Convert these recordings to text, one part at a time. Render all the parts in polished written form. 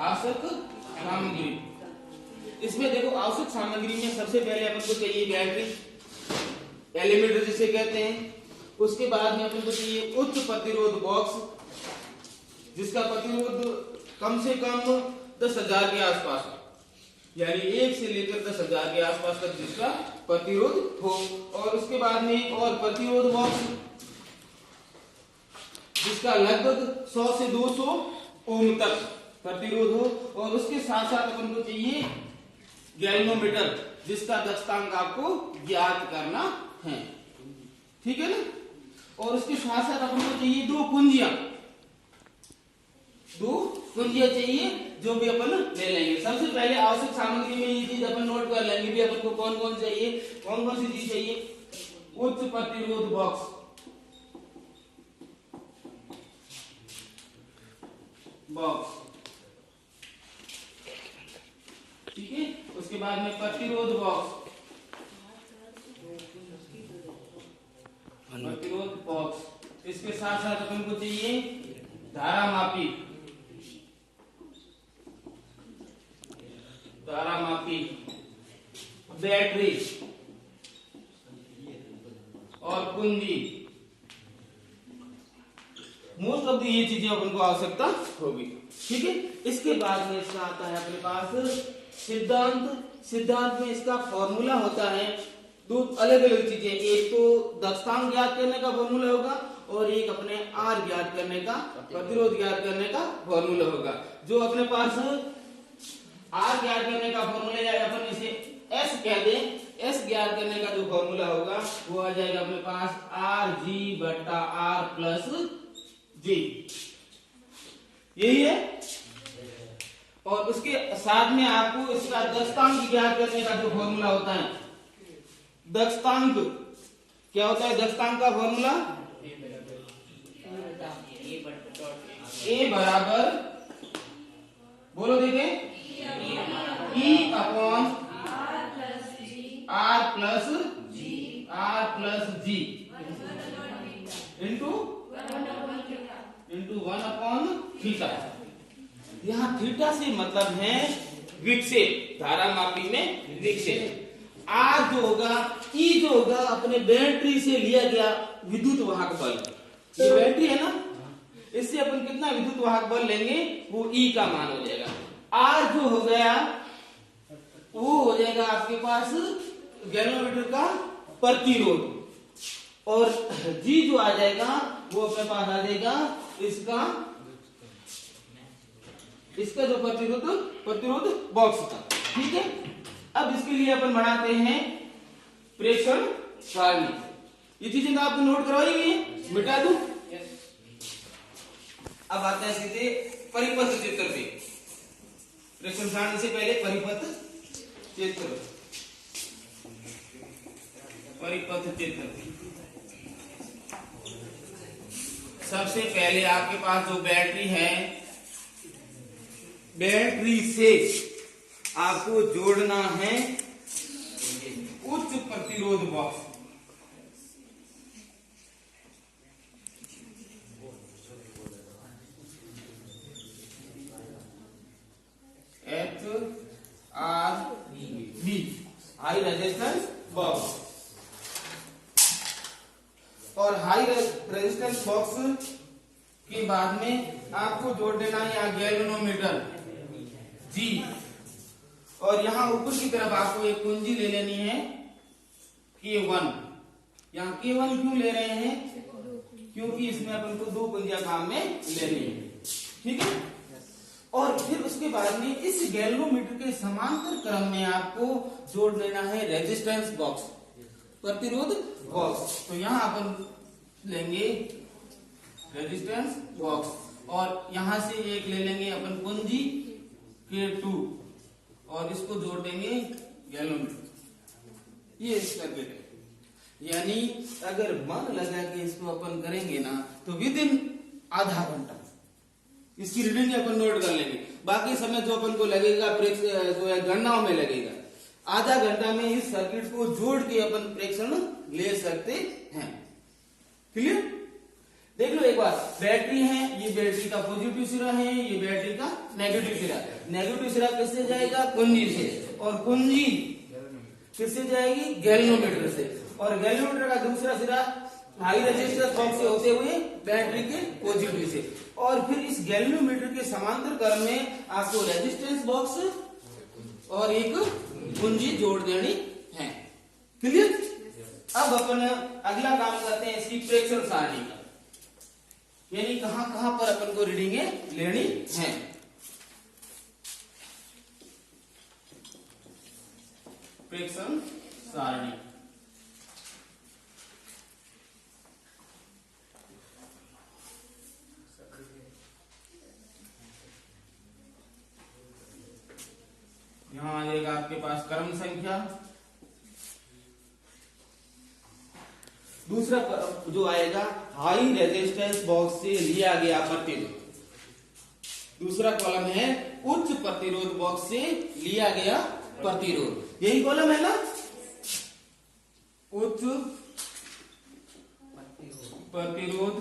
आवश्यक सामग्री। इसमें देखो आवश्यक सामग्री में सबसे पहले अपन को चाहिए बैटरी, एलिमेंट जिसे कहते हैं। उसके बाद में अपन को चाहिए उच्च प्रतिरोध बॉक्स जिसका प्रतिरोध कम से कम 10,000 के आसपास, यानी 1 से लेकर 10,000 के आसपास तक जिसका प्रतिरोध हो। और उसके बाद में एक और प्रतिरोध बॉक्स जिसका लगभग 100 से 200 ओम तक प्रतिरोध हो। और उसके साथ साथ अपन को चाहिए गैल्वेनोमीटर जिसका दक्षतांक आपको ज्ञात करना है, ठीक है ना। और उसके साथ साथ अपन को चाहिए दो कुंजियां चाहिए जो भी अपन ले लेंगे। सबसे पहले आवश्यक सामग्री में ये चीज अपन नोट कर लेंगे भी अपन को कौन कौन चाहिए, कौन कौन सी चीज चाहिए। उच्च प्रतिरोध बॉक्स, ठीक है। उसके बाद में प्रतिरोध बॉक्स, इसके साथ साथ अपन को चाहिए धारा मापी, बैटरी और कुंजी। मोस्ट ऑफ ये चीजें अपन को आवश्यकता होगी, ठीक है। इसके बाद में इसका आता है अपने पास सिद्धांत में इसका फॉर्मूला होता है। दो अलग अलग चीजें, एक तो दक्षतांक ज्ञात करने का फॉर्मूला होगा और एक अपने आर ज्ञात करने का, प्रतिरोध ज्ञात करने का फॉर्मूला होगा। जो अपने पास आर ज्ञात करने का फॉर्मूला है अपन इसे एस कह दें। एस ज्ञात करने का जो फॉर्मूला होगा वो आ जाएगा अपने पास आर जी बट्टा आर प्लस जी, यही है। और उसके साथ में आपको इसका दक्षतांक ज्ञात करने का जो फॉर्मूला होता है, दक्षतांक क्या होता है, दक्षतांक का फॉर्मूला ए बराबर, बोलो देखें, E upon R plus G into 1 upon theta. यहाँ थीटा से मतलब है विक्षेप, धारा मापी में विक्षेप। आर जो होगा, ई जो होगा अपने बैटरी से लिया गया विद्युत वाहक बल। ये बैटरी है ना, इससे अपन कितना विद्युत वाहक बल लेंगे वो ई का मान हो जाएगा। आर जो हो गया वो हो जाएगा आपके पास गैल्वेनोमीटर का प्रतिरोध, और जी जो आ जाएगा वो अपने पास आ जाएगा इसका जो प्रतिरोध बॉक्स का, ठीक है। अब इसके लिए अपन बनाते हैं प्रेक्षण सारणी। ये चीजें तो आपको नोट करवाई हुई है, मिटा दूं। अब आते हैं सीधे परिपथ चित्र पे। प्रेक्षण सारणी से पहले परिपथ चित्र। सबसे पहले आपके पास जो बैटरी है, बैटरी से आपको जोड़ना है उच्च प्रतिरोध box. HRB, high resistance box. और हाई रेजिस्टेंस बॉक्स के बाद में आपको जोड़ देना है यहाँ गैल्वेनोमीटर जी, और यहाँ ऊपर की तरफ आपको एक कुंजी ले लेनी है K1। यहाँ K1 क्यों ले रहे हैं, क्योंकि इसमें अपन को दो कुंजियां काम में लेनी है, ठीक है। और फिर उसके बाद में इस गैल्वेनोमीटर के समांतर क्रम में आपको जोड़ लेना है रेजिस्टेंस बॉक्स, प्रतिरोध बॉक्स। तो यहाँ अपन लेंगे रेजिस्टेंस बॉक्स और यहां से एक ले लेंगे अपन कुंजी K2 और इसको जोड़ देंगे गैल्वेनोमीटर। ये इस सर्किट है, यानी अगर मन लगा के इसको अपन करेंगे ना तो विद इन आधा घंटा इसकी रीडिंग अपन नोट कर लेंगे। बाकी समय जो अपन को लगेगा जो है गणनाओं में लगेगा। आधा घंटा में इस सर्किट को जोड़ के अपन प्रेक्षण ले सकते हैं। क्लियर? देख लो एक बार, बैटरी है, ये बैटरी का पॉजिटिव सिरा है, ये बैटरी का नेगेटिव सिरा। नेगेटिव सिरा किससे जाएगा? कुंजी से, और कुंजी किससे जाएगी? गैल्वेनोमीटर से, और गैल्वेनोमीटर का दूसरा सिरा हाई रेजिस्टेंस बॉक्स से होते हुए बैटरी के पॉजिटिव से, और फिर इस गैल्वेनोमीटर के समांतर क्रम में आपको रेजिस्टेंस बॉक्स और एक कुंजी जोड़ देनी है। क्लियर? अब अपन अगला काम करते हैं इसकी प्रेक्षण सारणी का, यानी कहां कहां पर अपन को रीडिंगें लेनी है। प्रेक्षण सारणी, यहां आ जाएगा आपके पास क्रम संख्या, दूसरा जो आएगा हाई रेजिस्टेंस बॉक्स से लिया गया प्रतिरोध, दूसरा कॉलम है उच्च प्रतिरोध बॉक्स से लिया गया प्रतिरोध, यही कॉलम है ना, उच्च प्रतिरोध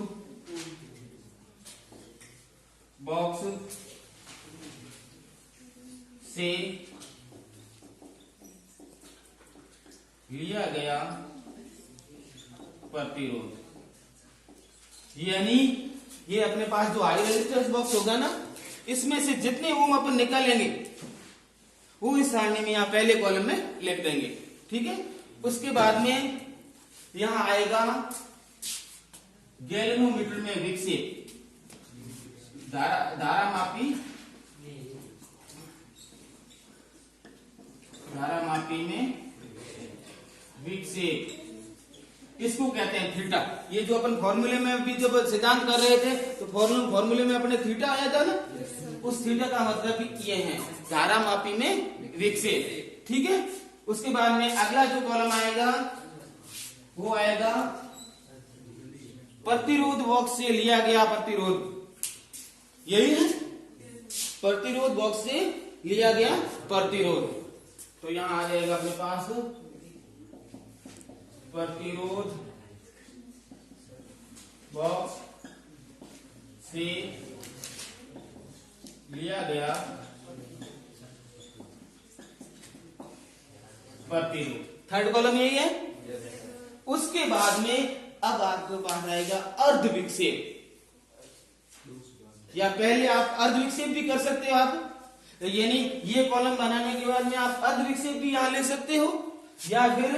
बॉक्स से लिया गया प्रतिरोध, यानी ये अपने पास जो हाई रेजिस्टेंस बॉक्स होगा ना, इसमें से जितने ओम अपन निकालेंगे वो इस सारणी में यहाँ पहले कॉलम में लिख देंगे। ठीक है, उसके बाद में यहां आएगा गैल्वेनोमीटर में विक्षेप, धारा मापी में विक्षेप, इसको कहते हैं थीटा। ये जो अपन फॉर्मूले में भी जब सिद्धांत कर रहे थे तो फॉर्मूले में अपने थीटा आया था ना, उस थीटा का मतलब ये है धारा मापी में विक्षेप। ठीक है, उसके बाद में अगला जो कॉलम आएगा वो आएगा प्रतिरोध बॉक्स से लिया गया प्रतिरोध, यही है प्रतिरोध बॉक्स से लिया गया प्रतिरोध। तो यहां आ जाएगा अपने पास प्रतिरोध बॉक्स से लिया गया प्रतिरोध, थर्ड कॉलम यही है। उसके बाद में अब आपके पास आएगा अर्ध विक्षेप, या पहले आप अर्ध विक्षेप भी कर सकते हो आप, यानी ये कॉलम बनाने के बाद में आप अर्ध विक्षेप भी यहां ले सकते हो, या फिर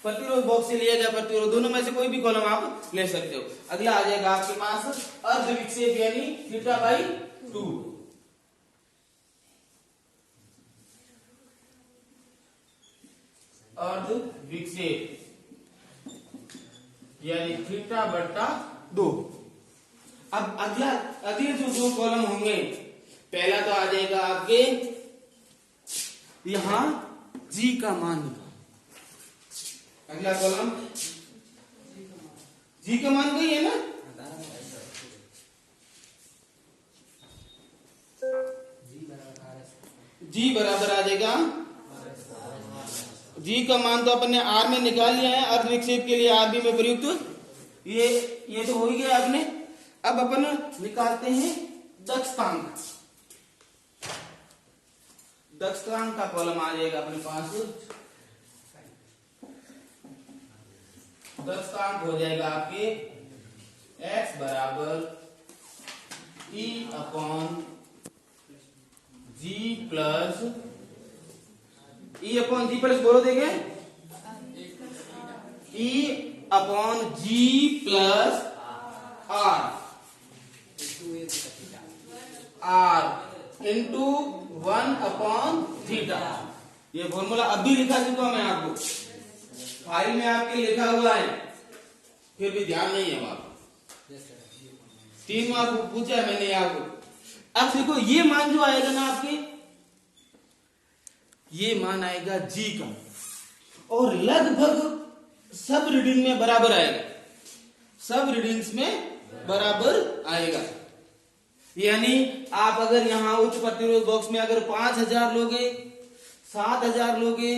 प्रतिरोध बॉक्स से लिया गया प्रतिरोध, दोनों में से कोई भी कॉलम आप ले सकते हो। अगला आ जाएगा आपके पास अर्ध विक्षेप, यानी थीटा बाई 2, अर्ध विक्षेप यानी थीटा बटा 2। अब अगले जो दो कॉलम होंगे, पहला तो आ जाएगा आपके यहां जी का मान, अगला कॉलम जी का मान वही है ना, जी बराबर आ जाएगा, जी का मान तो अपन ने आर में निकाल लिया है, अर्ध विक्षेप के लिए आर बी में प्रयुक्त, ये तो हो ही गया आपने। अब अपन निकालते हैं दक्षतांक, दक्षतांक का कॉलम आ जाएगा अपने पास, दक्षतांक हो जाएगा आपके x बराबर E upon G plus E upon G plus बोलो देंगे E upon G plus R into 1 upon theta. ये फॉर्मूला अभी लिखा चुका मैं आपको, फाइल में आपके लिखा हुआ है, फिर भी ध्यान नहीं है आपको, 3 मार्क पूछा है मैंने आपको। अब देखो ये मान जो आएगा ना आपके, ये मान आएगा जी का, और लगभग सब रीडिंग में बराबर आएगा, सब रीडिंग्स में बराबर आएगा। यानी आप अगर यहां उच्च प्रतिरोध बॉक्स में अगर 5000 लोगे, 7000 लोगे,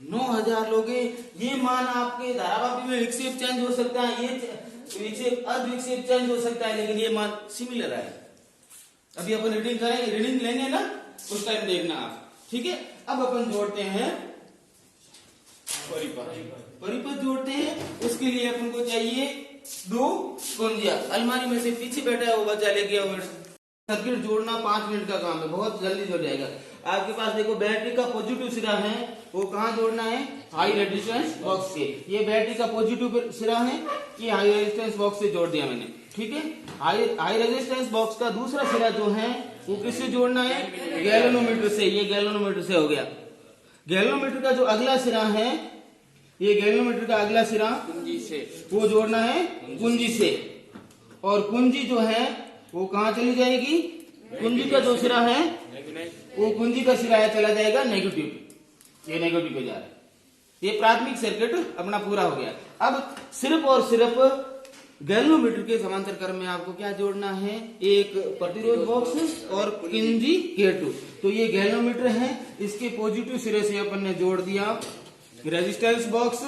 9000 लोगे, ये मान आपके धारावापी में विक्षेप चेंज हो सकता है, ये विक्षेप अर्ध विक्षेप चेंज हो सकता है, लेकिन ये मान सिमिलर है। अभी अपन रीडिंग करेंगे, रीडिंग लेंगे ना, उस टाइम देखना आप, ठीक है। अब अपन जोड़ते हैं परिपथ जोड़ते हैं। उसके लिए अपन को चाहिए 2 कुंजियां। अलमारी में से पीछे बैठा है वो बच्चा लेके आओ। सर्किट जोड़ना 5 मिनट का काम है, बहुत जल्दी जुड़ जाएगा। आपके पास देखो बैटरी का पॉजिटिव सिरा है, वो कहाँ जोड़ना है, हाई रेजिस्टेंस बॉक्स से। ये बैटरी का पॉजिटिव सिरा है, ये हाई रेजिस्टेंस बॉक्स से जोड़ दिया मैंने, ठीक है। हाई रेजिस्टेंस बॉक्स का दूसरा सिरा जो है वो किससे जोड़ना है, गैल्वेनोमीटर से। ये गैल्वेनोमीटर से हो गया। गैल्वेनोमीटर का जो अगला सिरा है, ये गैल्वेनोमीटर का अगला सिरा कुंजी से, वो जोड़ना है कुंजी से। और कुंजी जो है वो कहाँ चली जाएगी, कुंजी का जो सिरा है वो कुंजी का सिरा है चला जाएगा नेगेटिव। ये नेगेटिव पे जा रहा है। ये प्राथमिक सर्किट अपना पूरा हो गया। अब सिर्फ और सिर्फ गैल्वेनोमीटर के समांतर क्रम में आपको क्या जोड़ना है, एक प्रतिरोध बॉक्स और कुंजी K2। तो ये गैल्वेनोमीटर है, इसके पॉजिटिव सिरे से अपन ने जोड़ दिया रेजिस्टेंस बॉक्स,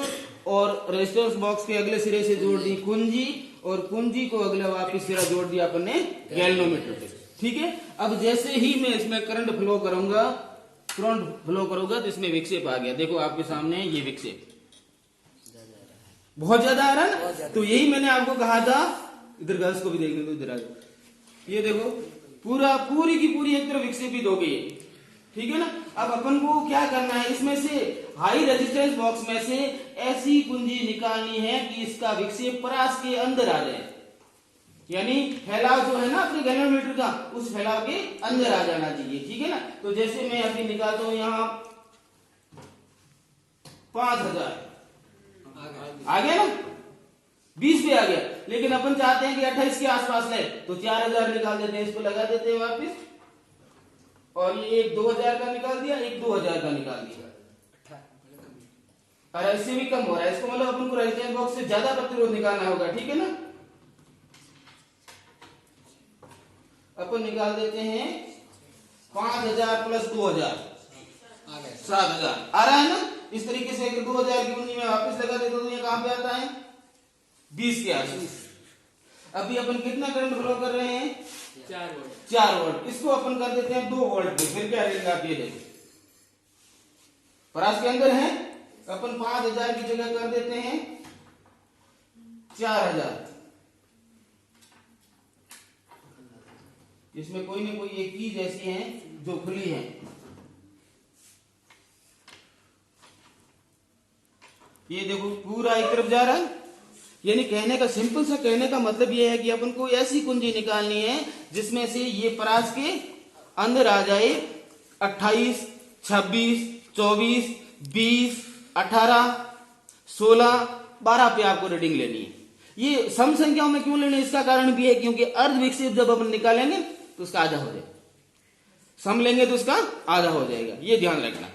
और रेजिस्टेंस बॉक्स के अगले सिरे से जोड़ दी कुंजी, और कुंजी को अगला वापिस सिरा जोड़ दिया अपन ने गैल्वेनोमीटर पे, ठीक है। अब जैसे ही मैं इसमें करंट फ्लो करूंगा तो इसमें विक्षेप आ गया। देखो आपके सामने ये विक्षेप बहुत ज्यादा आ रहा है ना, तो यही मैंने आपको कहा था। इधर गर्ल्स को भी देखने दो, इधर आ जाओ। ये देखो पूरी की पूरी एक तरफ विक्षेपित हो गई है, ठीक है ना। अब अपन को क्या करना है, इसमें से हाई रेजिस्टेंस बॉक्स में से ऐसी कुंजी निकालनी है कि इसका विक्षेप परास के अंदर आ जाए, यानी फैलाव जो है ना अपने गैल्वेनोमीटर का, उस फैलाव के अंदर आ जाना चाहिए, ठीक है ना। तो जैसे मैं अभी निकालता हूं यहां 5000 आ गया ना, 20 पे आ गया, लेकिन अपन चाहते हैं कि 28 के आसपास ले, तो 4000 निकाल देते हैं, इसको लगा देते हैं वापिस। और ये एक 2000 का निकाल दिया, एक 2000 का निकाल दिया, और इससे भी कम हो रहा है। इसको मतलब अपन को रेजिस्टेंस बॉक्स से ज्यादा प्रतिरोध निकालना होगा, ठीक है ना। अपन निकाल देते हैं 5000 प्लस 2000 7000 आ रहा है ना। इस तरीके से 2000 की कुंजी में वापस लगा देता हूं, तो ये कहां पे आता है, 20 के आसपास। अभी अपन कितना करंट फ्लो कर रहे हैं, 4 वोल्ट। इसको अपन कर देते हैं 2 वोल्ट पे। फिर क्या रहेगा, आप ये देखो परास के अंदर है, अपन 5000 की जगह कर देते हैं 4000। इसमें कोई ना कोई एक चीज ऐसी है जो खुली है, ये देखो पूरा एक तरफ जा रहा है। यानी कहने का सिंपल सा कहने का मतलब ये है कि अपन को ऐसी कुंजी निकालनी है जिसमें से ये परास के अंदर आ जाए। 28, 26, 24, 20, 18, 16, 12 पे आपको रीडिंग लेनी है। ये सम संख्याओं में क्यों लेनी है, इसका कारण भी है क्योंकि अर्ध विक्षेप जब अपन निकालेंगे तो उसका आधा हो जाएगा, सम लेंगे तो उसका आधा हो जाएगा, ये ध्यान रखना।